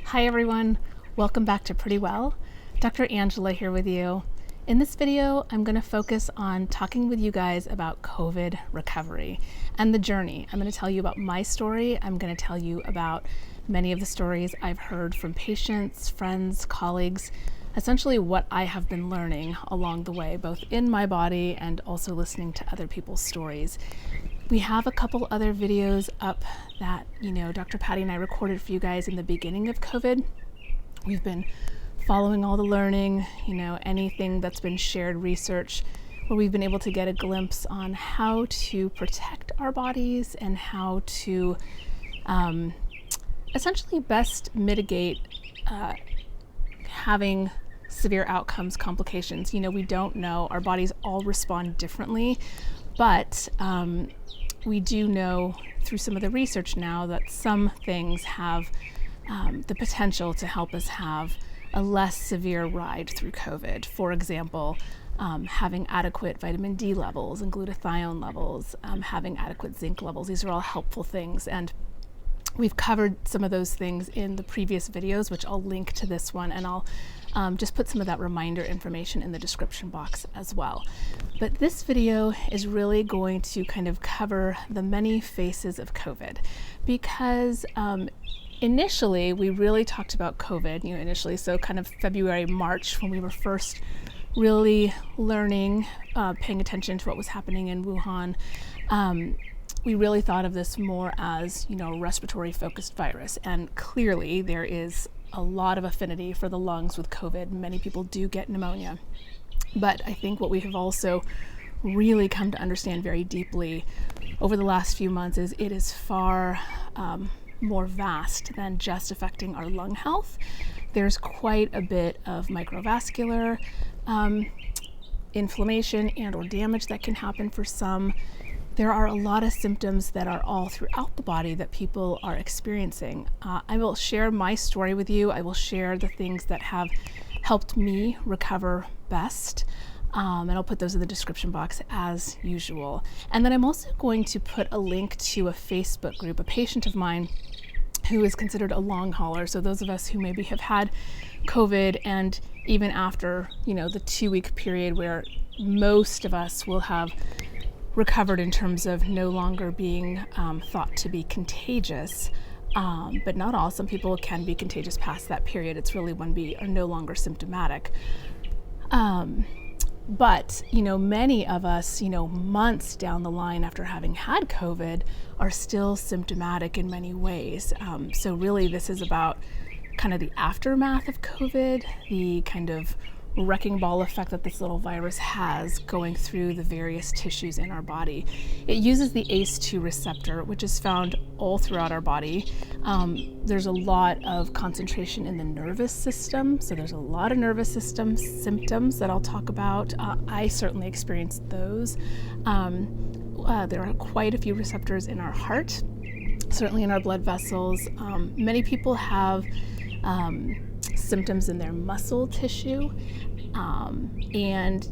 Hi everyone, welcome back to PrettyWell. Dr. Angela here with you. In this video, I'm going to focus on talking with you guys about COVID recovery and the journey. I'm going to tell you about my story. I'm going to tell you about many of the stories I've heard from patients, friends, colleagues, essentially what I have been learning along the way, both in my body and also listening to other people's stories. We have a couple other videos up that, Dr. Patty and I recorded for you guys in the beginning of COVID. We've been following all the learning, anything that's been shared research, where we've been able to get a glimpse on how to protect our bodies and how to essentially best mitigate having severe outcomes, complications. We don't know. Our bodies all respond differently, but we do know through some of the research now that some things have the potential to help us have a less severe ride through COVID. For example, having adequate vitamin D levels and glutathione levels, having adequate zinc levels. These are all helpful things. And we've covered some of those things in the previous videos, which I'll link to this one, and I'll just put some of that reminder information in the description box as well. But this video is really going to kind of cover the many faces of COVID, because initially we really talked about COVID, so kind of February, March, when we were first really learning, paying attention to what was happening in Wuhan. We really thought of this more as, a respiratory focused virus. And clearly there is a lot of affinity for the lungs with COVID. Many people do get pneumonia. But I think what we have also really come to understand very deeply over the last few months is it is far more vast than just affecting our lung health. There's quite a bit of microvascular inflammation and or damage that can happen for some. There are a lot of symptoms that are all throughout the body that people are experiencing. I will share my story with you. I will share the things that have helped me recover best. And I'll put those in the description box as usual. And then I'm also going to put a link to a Facebook group, a patient of mine who is considered a long hauler. So those of us who maybe have had COVID, and even after, the 2-week period where most of us will have recovered in terms of no longer being thought to be contagious, but not all. Some people can be contagious past that period. It's really when we are no longer symptomatic. But, many of us, months down the line after having had COVID are still symptomatic in many ways. So really this is about kind of the aftermath of COVID, the kind of wrecking ball effect that this little virus has going through the various tissues in our body. It uses the ACE2 receptor, which is found all throughout our body. There's a lot of concentration in the nervous system, so there's a lot of nervous system symptoms that I'll talk about. I certainly experienced those. There are quite a few receptors in our heart, certainly in our blood vessels. Many people have symptoms in their muscle tissue, and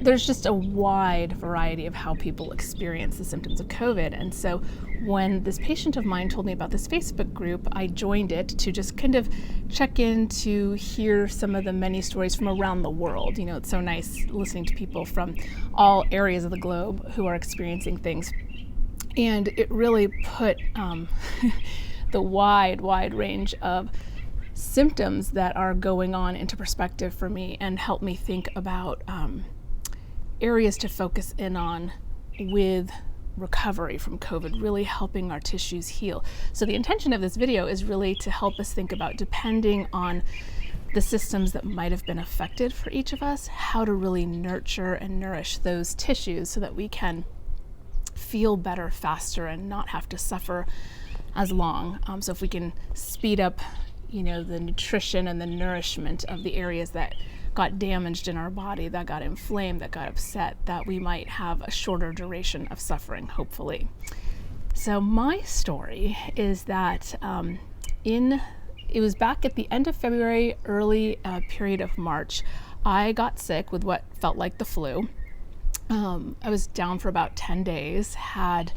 there's just a wide variety of how people experience the symptoms of COVID. And so when this patient of mine told me about this Facebook group, I joined it to just kind of check in to hear some of the many stories from around the world. It's so nice listening to people from all areas of the globe who are experiencing things, and it really put the wide range of symptoms that are going on into perspective for me, and help me think about areas to focus in on with recovery from COVID, really helping our tissues heal. So the intention of this video is really to help us think about, depending on the systems that might have been affected for each of us, how to really nurture and nourish those tissues so that we can feel better faster and not have to suffer as long. So if we can speed up the nutrition and the nourishment of the areas that got damaged in our body, that got inflamed, that got upset, that we might have a shorter duration of suffering, hopefully. So my story is that it was back at the end of February, early period of March, I got sick with what felt like the flu. I was down for about 10 days, had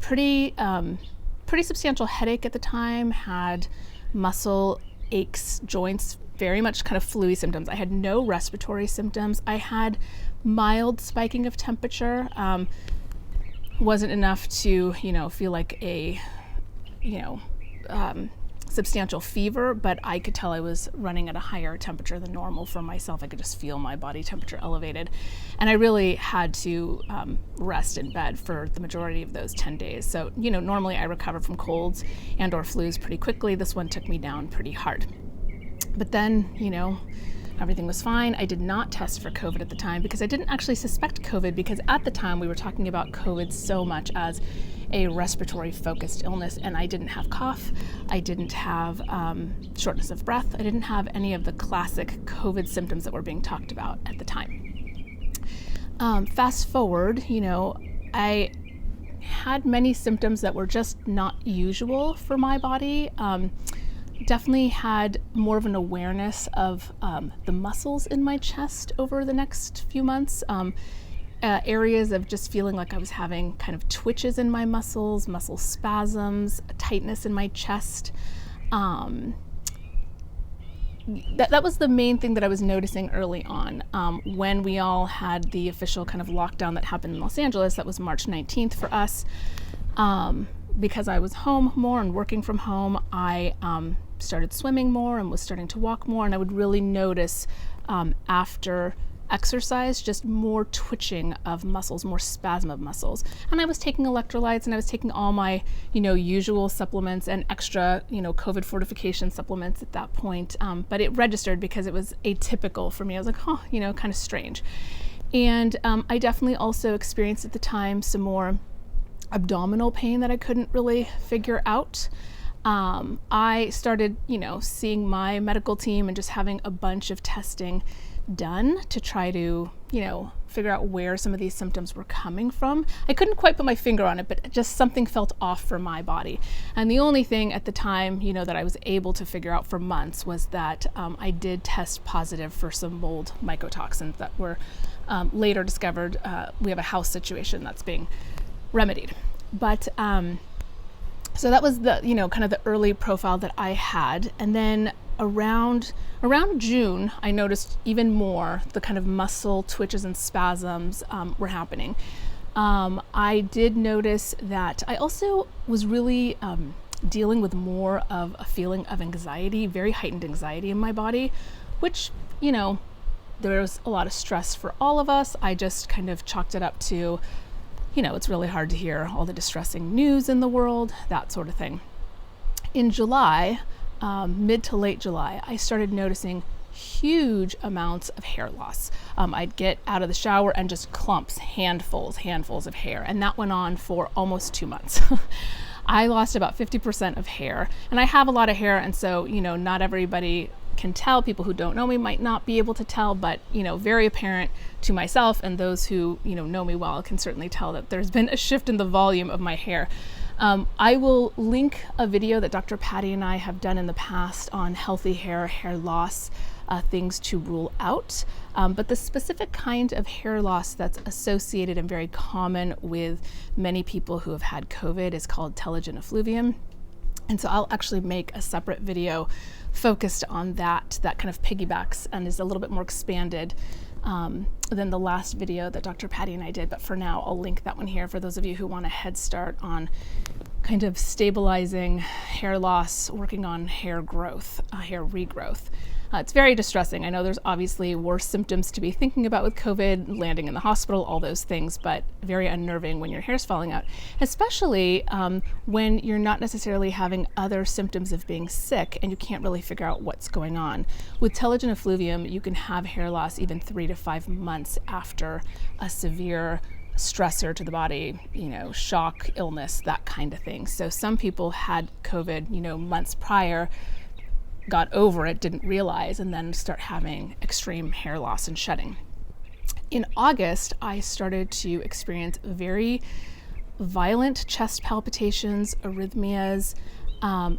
pretty substantial headache at the time, had muscle aches, joints, very much kind of flu-y symptoms. I had no respiratory symptoms. I had mild spiking of temperature. Wasn't enough to, feel like a, substantial fever, but I could tell I was running at a higher temperature than normal for myself. I could just feel my body temperature elevated. And I really had to rest in bed for the majority of those 10 days. So, normally I recover from colds and or flus pretty quickly. This one took me down pretty hard. But then, everything was fine. I did not test for COVID at the time because I didn't actually suspect COVID, because at the time we were talking about COVID so much as a respiratory focused illness, and I didn't have cough. I didn't have shortness of breath. I didn't have any of the classic COVID symptoms that were being talked about at the time. Fast forward, I had many symptoms that were just not usual for my body. Definitely had more of an awareness of the muscles in my chest over the next few months. Areas of just feeling like I was having kind of twitches in my muscles, muscle spasms, tightness in my chest. That was the main thing that I was noticing early on. When we all had the official kind of lockdown that happened in Los Angeles, that was March 19th for us. Because I was home more and working from home, I started swimming more and was starting to walk more, and I would really notice after exercise just more twitching of muscles, more spasm of muscles. And I was taking electrolytes and I was taking all my usual supplements and extra COVID fortification supplements at that point, but it registered because it was atypical for me. I was like, kind of strange. And I definitely also experienced at the time some more abdominal pain that I couldn't really figure out. I started, seeing my medical team and just having a bunch of testing done to try to, figure out where some of these symptoms were coming from. I couldn't quite put my finger on it, but just something felt off for my body. And the only thing at the time, that I was able to figure out for months was that I did test positive for some mold mycotoxins that were later discovered. We have a house situation that's being remedied. But so that was the kind of the early profile that I had. And then around June, I noticed even more the kind of muscle twitches and spasms were happening. I did notice that I also was really dealing with more of a feeling of anxiety, very heightened anxiety in my body, which there was a lot of stress for all of us. I just kind of chalked it up to it's really hard to hear all the distressing news in the world, that sort of thing. In July, mid to late July, I started noticing huge amounts of hair loss. I'd get out of the shower and just clumps, handfuls of hair. And that went on for almost 2 months. I lost about 50% of hair, and I have a lot of hair. And so, not everybody can tell. People who don't know me might not be able to tell, but very apparent to myself, and those who know me well can certainly tell that there's been a shift in the volume of my hair. I will link a video that Dr. Patty and I have done in the past on healthy hair loss, things to rule out. But the specific kind of hair loss that's associated and very common with many people who have had COVID is called telogen effluvium. And so I'll actually make a separate video focused on that kind of piggybacks and is a little bit more expanded than the last video that Dr. Patty and I did. But for now, I'll link that one here for those of you who want a head start on kind of stabilizing hair loss, working on hair growth, hair regrowth. It's very distressing. I know there's obviously worse symptoms to be thinking about with COVID, landing in the hospital, all those things, but very unnerving when your hair's falling out, especially when you're not necessarily having other symptoms of being sick and you can't really figure out what's going on. With telogen effluvium, you can have hair loss even 3 to 5 months after a severe stressor to the body, shock, illness, that kind of thing. So some people had COVID, months prior, got over it, didn't realize, and then start having extreme hair loss and shedding. In August, I started to experience very violent chest palpitations, arrhythmias,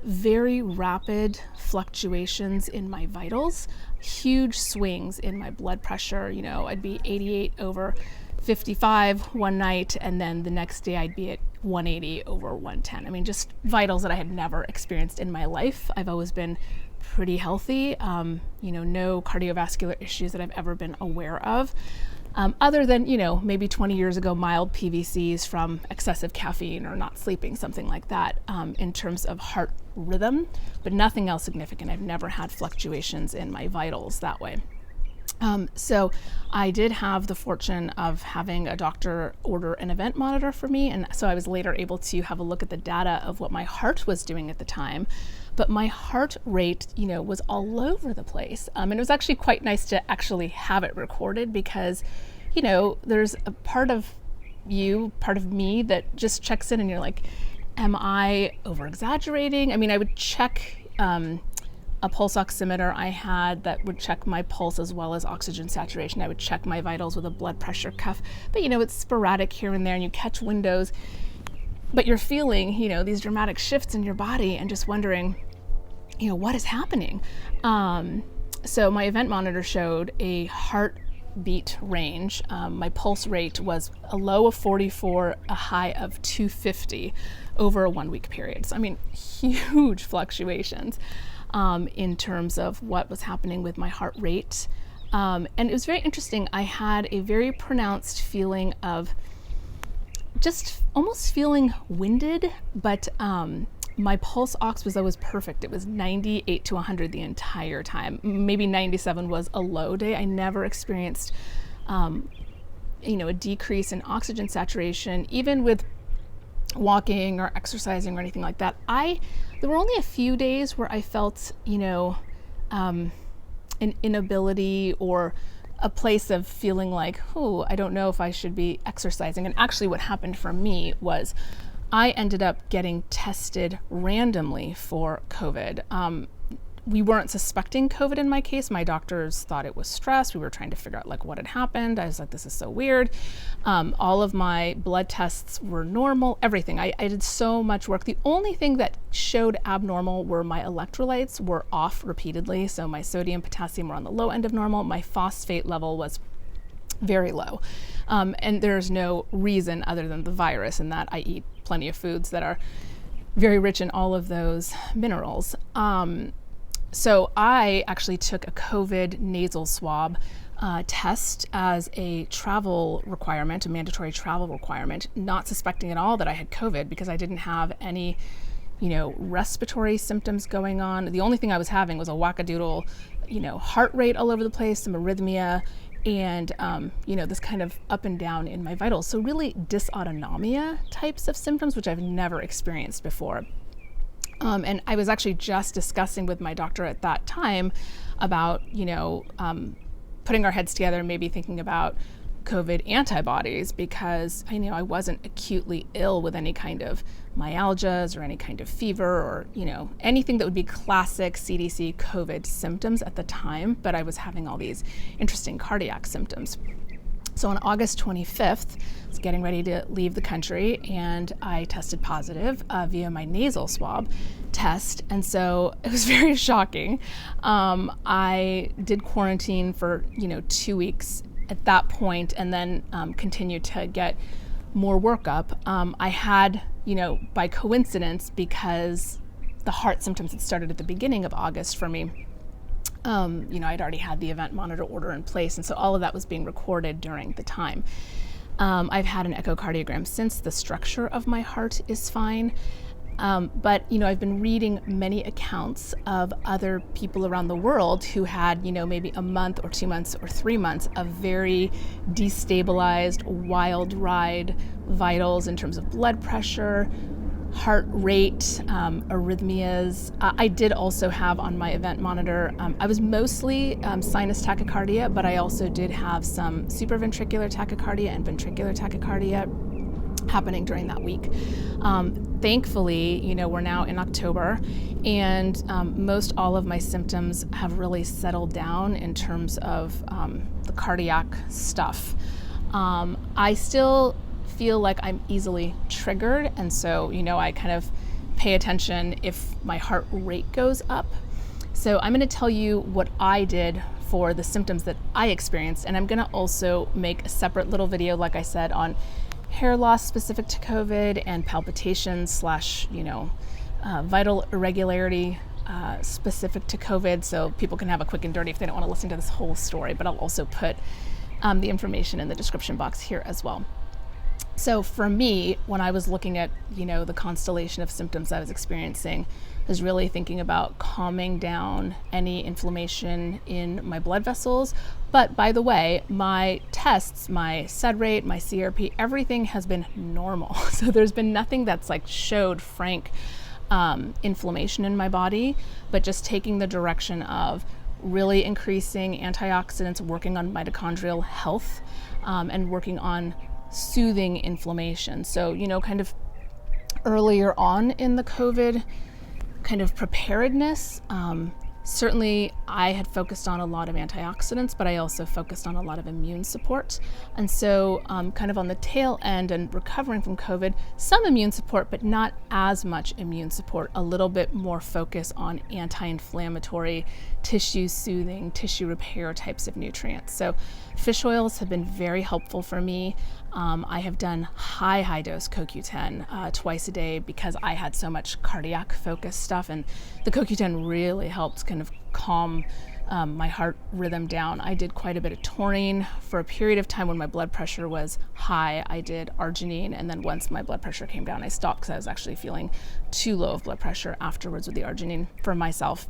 very rapid fluctuations in my vitals, huge swings in my blood pressure. I'd be 88 over 55 one night, and then the next day I'd be at 180 over 110. I mean, just vitals that I had never experienced in my life. I've always been pretty healthy. No cardiovascular issues that I've ever been aware of. Other than, maybe 20 years ago, mild PVCs from excessive caffeine or not sleeping, something like that, in terms of heart rhythm, but nothing else significant. I've never had fluctuations in my vitals that way. So I did have the fortune of having a doctor order an event monitor for me. And so I was later able to have a look at the data of what my heart was doing at the time. But my heart rate, was all over the place. And it was actually quite nice to actually have it recorded because, there's a part of me that just checks in and you're like, am I over exaggerating? I mean, I would check, a pulse oximeter I had that would check my pulse as well as oxygen saturation. I would check my vitals with a blood pressure cuff, but it's sporadic here and there and you catch windows, but you're feeling, these dramatic shifts in your body and just wondering, what is happening? So my event monitor showed a heartbeat range. My pulse rate was a low of 44, a high of 250 over a 1 week period. So, huge fluctuations. In terms of what was happening with my heart rate. And it was very interesting. I had a very pronounced feeling of just almost feeling winded, but my pulse ox was always perfect. It was 98 to 100 the entire time. Maybe 97 was a low day. I never experienced, a decrease in oxygen saturation, even with walking or exercising or anything like that. There were only a few days where I felt, an inability or a place of feeling like, I don't know if I should be exercising. And actually what happened for me was I ended up getting tested randomly for COVID. We weren't suspecting COVID in my case. My doctors thought it was stress. We were trying to figure out what had happened. I was like, this is so weird. All of my blood tests were normal, everything. I did so much work. The only thing that showed abnormal were my electrolytes were off repeatedly. So my sodium, potassium were on the low end of normal. My phosphate level was very low. And there's no reason other than the virus and that I eat plenty of foods that are very rich in all of those minerals. So I actually took a COVID nasal swab test as a travel requirement, a mandatory travel requirement, not suspecting at all that I had COVID because I didn't have any, respiratory symptoms going on. The only thing I was having was a wackadoodle, heart rate all over the place, some arrhythmia, and, this kind of up and down in my vitals. So really dysautonomia types of symptoms, which I've never experienced before. And I was actually just discussing with my doctor at that time about, putting our heads together and maybe thinking about COVID antibodies because I knew I wasn't acutely ill with any kind of myalgias or any kind of fever or, anything that would be classic CDC COVID symptoms at the time, but I was having all these interesting cardiac symptoms. So on August 25th, I was getting ready to leave the country and I tested positive via my nasal swab test. And so it was very shocking. I did quarantine for, 2 weeks at that point and then continued to get more workup. I had, by coincidence, because the heart symptoms had started at the beginning of August for me, I'd already had the event monitor order in place, and so all of that was being recorded during the time. I've had an echocardiogram since. The structure of my heart is fine, but I've been reading many accounts of other people around the world who had, maybe a month or 2 months or 3 months of very destabilized, wild ride vitals in terms of blood pressure, heart rate, arrhythmias. I did also have on my event monitor, I was mostly sinus tachycardia, but I also did have some supraventricular tachycardia and ventricular tachycardia happening during that week. Thankfully, we're now in October and most all of my symptoms have really settled down in terms of the cardiac stuff. I still feel like I'm easily triggered, and so I kind of pay attention if my heart rate goes up. So I'm going to tell you what I did for the symptoms that I experienced, and I'm going to also make a separate little video, like I said, on hair loss specific to COVID and palpitations / vital irregularity specific to COVID, so people can have a quick and dirty if they don't want to listen to this whole story, but I'll also put the information in the description box here as well. So for me, when I was looking at, the constellation of symptoms I was experiencing, I was really thinking about calming down any inflammation in my blood vessels. But by the way, my tests, my SED rate, my CRP, everything has been normal. So there's been nothing that's showed frank inflammation in my body, but just taking the direction of really increasing antioxidants, working on mitochondrial health, and working on soothing inflammation. So, kind of earlier on in the COVID kind of preparedness, certainly I had focused on a lot of antioxidants, but I also focused on a lot of immune support. And so kind of on the tail end and recovering from COVID, some immune support, but not as much immune support, a little bit more focus on anti-inflammatory, tissue soothing, tissue repair types of nutrients. So fish oils have been very helpful for me. I have done high dose CoQ10 twice a day because I had so much cardiac focused stuff, and the CoQ10 really helped kind of calm my heart rhythm down. I did quite a bit of taurine for a period of time when my blood pressure was high. I did arginine, and then once my blood pressure came down, I stopped because I was actually feeling too low of blood pressure afterwards with the arginine for myself.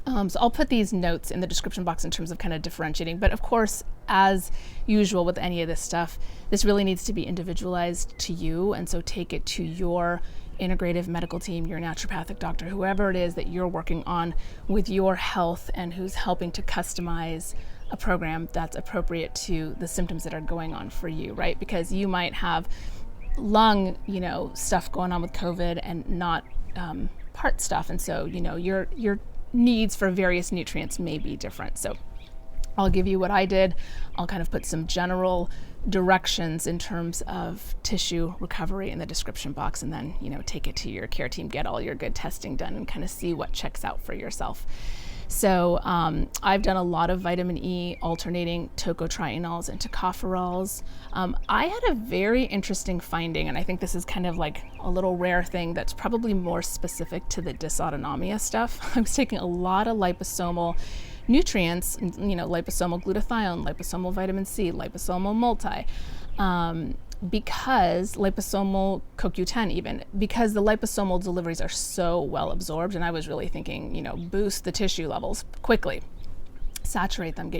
So I'll put these notes in the description box in terms of kind of differentiating. But of course, as usual with any of this stuff, this really needs to be individualized to you. And so take it to your integrative medical team, your naturopathic doctor, whoever it is that you're working on with your health and who's helping to customize a program that's appropriate to the symptoms that are going on for you, right? Because you might have lung, stuff going on with COVID and not heart stuff. And so, your needs for various nutrients may be different. So I'll give you what I did. I'll kind of put some general directions in terms of tissue recovery in the description box, and then, take it to your care team, get all your good testing done, and kind of see what checks out for yourself. So I've done a lot of vitamin E, alternating tocotrienols and tocopherols. I had a very interesting finding, and I think this is kind of like a little rare thing that's probably more specific to the dysautonomia stuff. I was taking a lot of liposomal nutrients, liposomal glutathione, liposomal vitamin C, liposomal multi, because liposomal CoQ10 even, because the liposomal deliveries are so well absorbed, and I was really thinking, boost the tissue levels quickly, saturate them,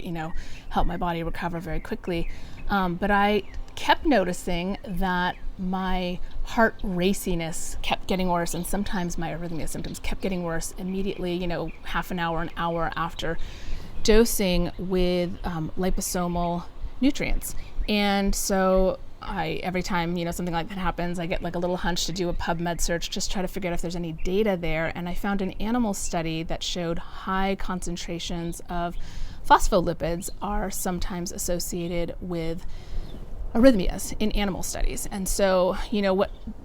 help my body recover very quickly. But I kept noticing that my heart raciness kept getting worse, and sometimes my arrhythmia symptoms kept getting worse immediately, half an hour after dosing with liposomal nutrients. And so every time, something like that happens, I get like a little hunch to do a PubMed search, just try to figure out if there's any data there. And I found an animal study that showed high concentrations of phospholipids are sometimes associated with arrhythmias in animal studies. And so,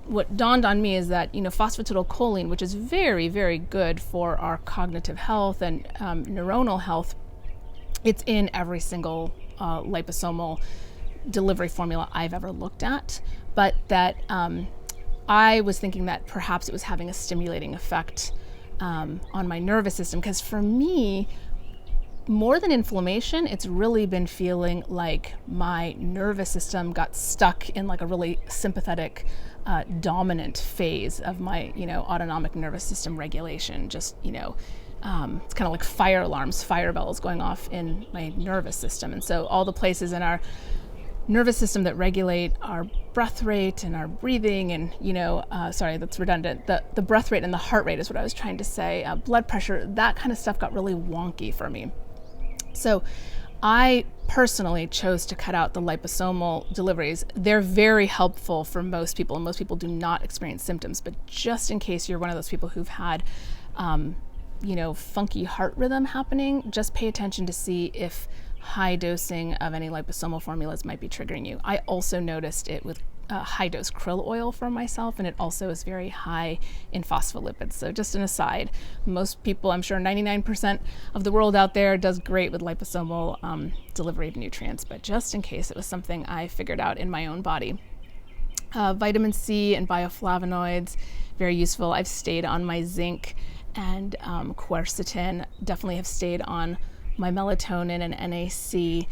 what dawned on me is that, phosphatidylcholine, which is very, very good for our cognitive health and neuronal health, it's in every single liposomal delivery formula I've ever looked at, but that I was thinking that perhaps it was having a stimulating effect on my nervous system, because for me, more than inflammation, it's really been feeling like my nervous system got stuck in like a really sympathetic, dominant phase of my, autonomic nervous system regulation. Just, it's kind of like fire alarms, fire bells going off in my nervous system. And so all the places in our nervous system that regulate our breath rate and our breathing and, sorry, that's redundant. The breath rate and the heart rate is what I was trying to say. Blood pressure, that kind of stuff got really wonky for me. So I personally chose to cut out the liposomal deliveries. They're very helpful for most people, and most people do not experience symptoms. But just in case you're one of those people who've had, funky heart rhythm happening, just pay attention to see if high dosing of any liposomal formulas might be triggering you. I also noticed it with high dose krill oil for myself, and it also is very high in phospholipids. So just an aside, most people, I'm sure 99% of the world out there does great with liposomal delivery of nutrients, but just in case, it was something I figured out in my own body. Vitamin C and bioflavonoids, very useful. I've stayed on my zinc and quercetin. Definitely have stayed on my melatonin and NAC.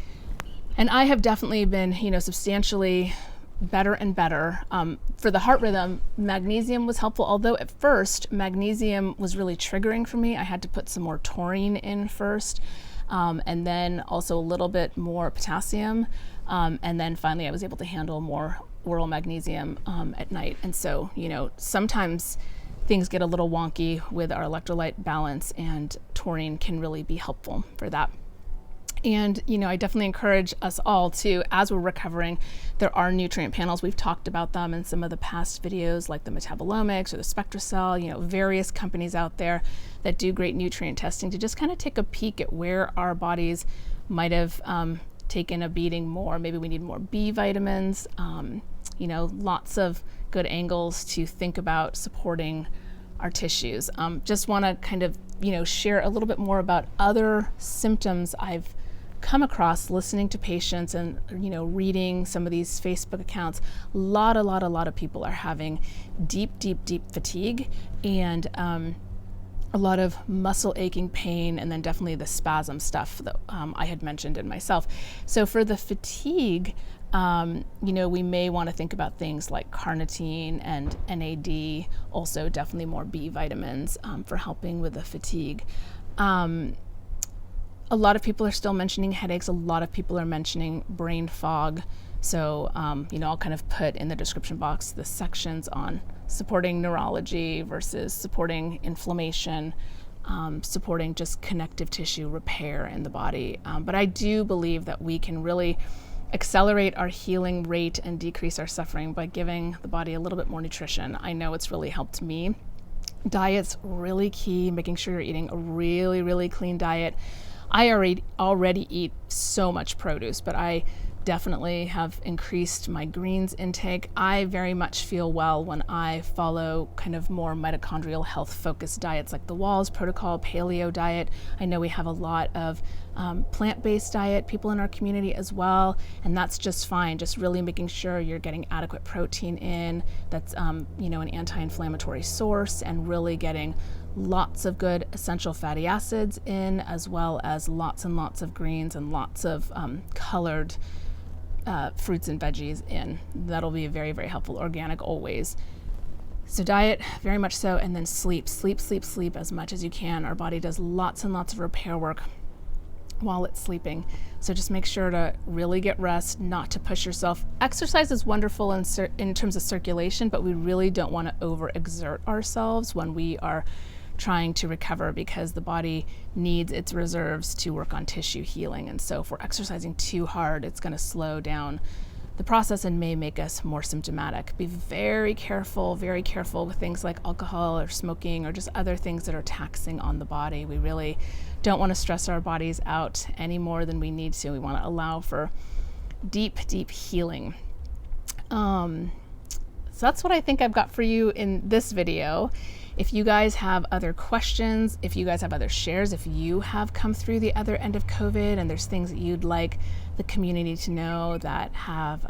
And I have definitely been, substantially better and better. For the heart rhythm, magnesium was helpful, although at first magnesium was really triggering for me. I had to put some more taurine in first, and then also a little bit more potassium. And then finally I was able to handle more oral magnesium at night. And so, sometimes things get a little wonky with our electrolyte balance, and taurine can really be helpful for that. And, I definitely encourage us all to, as we're recovering, there are nutrient panels. We've talked about them in some of the past videos, like the Metabolomics or the SpectraCell, various companies out there that do great nutrient testing to just kind of take a peek at where our bodies might have taken a beating more. Maybe we need more B vitamins, lots of good angles to think about supporting our tissues. Just want to kind of, share a little bit more about other symptoms I've come across listening to patients and, reading some of these Facebook accounts. A lot of people are having deep fatigue and a lot of muscle aching pain, and then definitely the spasm stuff that I had mentioned in myself. So for the fatigue, we may want to think about things like carnitine and NAD, also definitely more B vitamins for helping with the fatigue. A lot of people are still mentioning headaches. A lot of people are mentioning brain fog. So, I'll kind of put in the description box the sections on supporting neurology versus supporting inflammation, supporting just connective tissue repair in the body. But I do believe that we can really accelerate our healing rate and decrease our suffering by giving the body a little bit more nutrition. I know it's really helped me. Diet's really key, making sure you're eating a really clean diet. I already eat so much produce, but I definitely have increased my greens intake. I very much feel well when I follow kind of more mitochondrial health focused diets like the Walls Protocol, paleo diet. I know we have a lot of plant-based diet people in our community as well, and that's just fine. Just really making sure you're getting adequate protein in, that's an anti-inflammatory source, and really getting lots of good essential fatty acids in, as well as lots and lots of greens and lots of colored fruits and veggies in. That'll be very, very helpful. Organic always. So diet, very much so, and then sleep as much as you can. Our body does lots and lots of repair work while it's sleeping. So just make sure to really get rest, not to push yourself. Exercise is wonderful in terms of circulation, but we really don't want to overexert ourselves when we are trying to recover, because the body needs its reserves to work on tissue healing. And so if we're exercising too hard, it's going to slow down the process and may make us more symptomatic. Be very careful with things like alcohol or smoking or just other things that are taxing on the body. We really don't want to stress our bodies out any more than we need to. We want to allow for deep healing. So that's what I think I've got for you in this video. If you guys have other questions, if you guys have other shares, if you have come through the other end of COVID and there's things that you'd like the community to know that have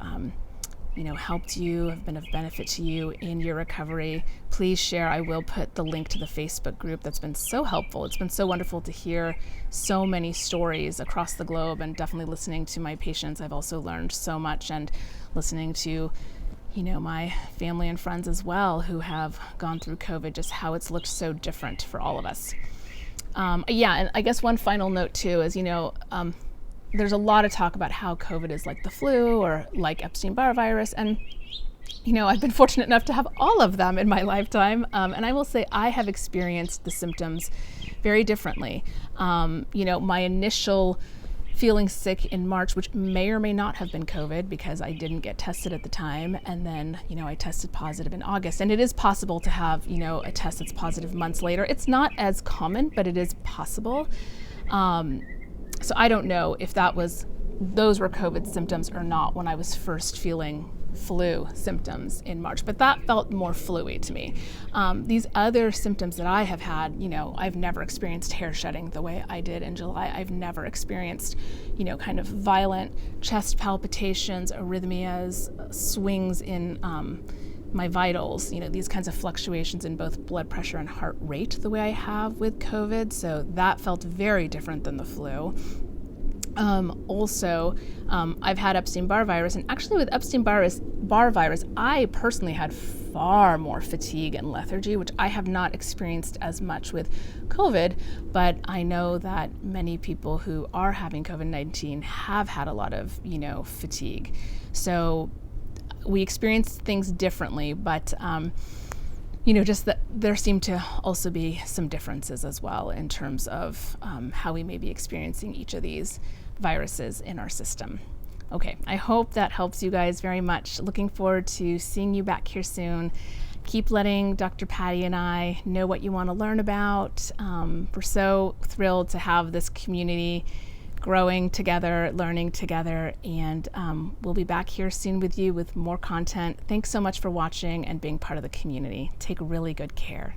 helped you, have been of benefit to you in your recovery, please share. I will put the link to the Facebook group. That's been so helpful. It's been so wonderful to hear so many stories across the globe, and definitely listening to my patients. I've also learned so much, and listening to my family and friends as well who have gone through COVID, just how it's looked so different for all of us. And I guess one final note too is, there's a lot of talk about how COVID is like the flu or like Epstein-Barr virus. And, I've been fortunate enough to have all of them in my lifetime. And I will say I have experienced the symptoms very differently. My initial feeling sick in March, which may or may not have been COVID because I didn't get tested at the time. And then, I tested positive in August. And it is possible to have, a test that's positive months later. It's not as common, but it is possible. So I don't know if those were COVID symptoms or not when I was first feeling flu symptoms in March, but that felt more flu-y to me. These other symptoms that I have had, I've never experienced hair shedding the way I did in July. I've never experienced, kind of violent chest palpitations, arrhythmias, swings in my vitals, these kinds of fluctuations in both blood pressure and heart rate the way I have with COVID. So that felt very different than the flu. I've had Epstein-Barr virus, and actually with Epstein-Barr virus, I personally had far more fatigue and lethargy, which I have not experienced as much with COVID, but I know that many people who are having COVID-19 have had a lot of, fatigue. So we experience things differently, but just that there seem to also be some differences as well in terms of how we may be experiencing each of these viruses in our system. Okay, I hope that helps you guys very much. Looking forward to seeing you back here soon. Keep letting Dr. Patty and I know what you want to learn about. We're so thrilled to have this community growing together, learning together, and we'll be back here soon with you with more content. Thanks so much for watching and being part of the community. Take really good care.